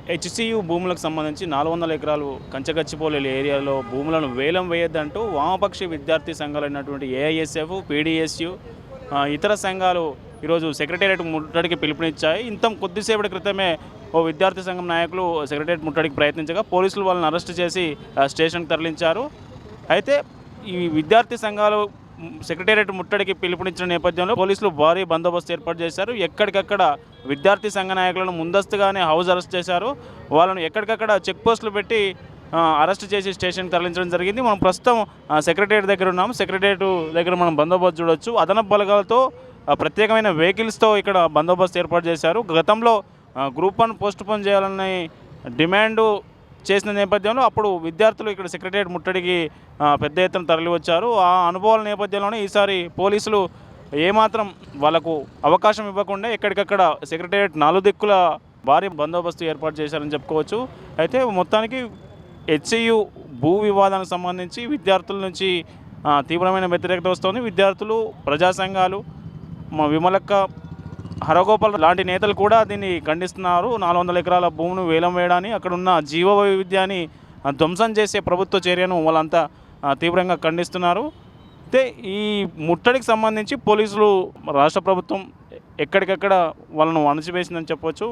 HCU భూములకు సంబంధించి 400 ఎకరాలు కంచగచ్చిపోలేలు ఏరియాలో భూములను వేలం వేయొద్దంటూ వామపక్ష విద్యార్థి సంఘాలైనటువంటి ఏఐఎస్ఎఫ్, పీడీఎస్యు, ఇతర సంఘాలు ఈరోజు సెక్రటేరియట్ ముట్టడికి పిలుపునిచ్చాయి. కొద్దిసేపటి క్రితమే ఓ విద్యార్థి సంఘం నాయకులు సెక్రటేరియట్ ముట్టడికి ప్రయత్నించగా పోలీసులు వాళ్ళని అరెస్ట్ చేసి స్టేషన్కి తరలించారు. అయితే ఈ విద్యార్థి సంఘాలు సెక్రటేరియట్ ముట్టడికి పిలుపునిచ్చిన నేపథ్యంలో పోలీసులు భారీ బందోబస్తు ఏర్పాటు చేశారు. ఎక్కడికక్కడ విద్యార్థి సంఘ నాయకులను ముందస్తుగానే హౌస్ అరెస్ట్ చేశారు. వాళ్ళను ఎక్కడికక్కడ చెక్ పోస్టులు పెట్టి అరెస్ట్ చేసి స్టేషన్కి తరలించడం జరిగింది. మనం ప్రస్తుతం సెక్రటేరియట్ దగ్గర ఉన్నాం. సెక్రటేరియట్ దగ్గర మనం బందోబస్తు చూడొచ్చు. అదనపు బలగాలతో ప్రత్యేకమైన వెహికల్స్తో ఇక్కడ బందోబస్తు ఏర్పాటు చేశారు. గతంలో గ్రూప్ 1 పోస్ట్ పోన్ చేయాలని డిమాండు చేసిన నేపథ్యంలో అప్పుడు విద్యార్థులు ఇక్కడ సెక్రటేరియట్ ముట్టడికి పెద్ద ఎత్తున తరలి వచ్చారు. ఆ అనుభవాల నేపథ్యంలోనే ఈసారి పోలీసులు ఏమాత్రం వాళ్ళకు అవకాశం ఇవ్వకుండా ఎక్కడికక్కడ సెక్రటేరియట్ 4 దిక్కుల భారీ బందోబస్తు ఏర్పాటు చేశారని చెప్పుకోవచ్చు. అయితే మొత్తానికి హెచ్సియు భూ వివాదానికి సంబంధించి విద్యార్థుల నుంచి తీవ్రమైన వ్యతిరేకత వస్తోంది. విద్యార్థులు, ప్రజా సంఘాలు, మా విమలక్క, హరగోపాల్ లాంటి నేతలు కూడా దీన్ని ఖండిస్తున్నారు. 400 ఎకరాల భూమిని వేలం వేయడాన్ని, అక్కడున్న జీవ వైవిధ్యాన్ని ధ్వంసం చేసే ప్రభుత్వ చర్యను వాళ్ళంతా తీవ్రంగా ఖండిస్తున్నారు. అయితే ఈ ముట్టడికి సంబంధించి పోలీసులు, రాష్ట్ర ప్రభుత్వం ఎక్కడికక్కడ వాళ్ళను అణచివేసిందని చెప్పవచ్చు.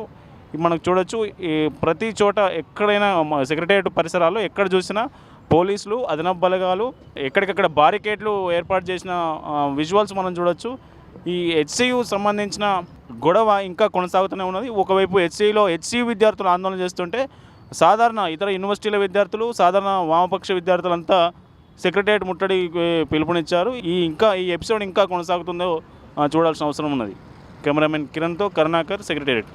మనకు చూడొచ్చు, ఈ ప్రతి చోట ఎక్కడైనా సెక్రటేరియట్ పరిసరాల్లో ఎక్కడ చూసినా పోలీసులు, అదనపు బలగాలు, ఎక్కడికక్కడ బారికేడ్లు ఏర్పాటు చేసిన విజువల్స్ మనం చూడొచ్చు. ఈ హెచ్సియు సంబంధించిన గొడవ ఇంకా కొనసాగుతూనే ఉన్నది. ఒకవైపు హెచ్సియు విద్యార్థులు ఆందోళన చేస్తుంటే సాధారణ ఇతర యూనివర్సిటీల విద్యార్థులు, సాధారణ వామపక్ష విద్యార్థులంతా సెక్రటేరియట్ ముట్టడికి పిలుపునిచ్చారు. ఈ ఎపిసోడ్ ఇంకా కొనసాగుతుందో చూడాల్సిన అవసరం ఉన్నది. కెమెరామెన్ కిరణ్తో కరుణాకర్, సెక్రటేరియట్.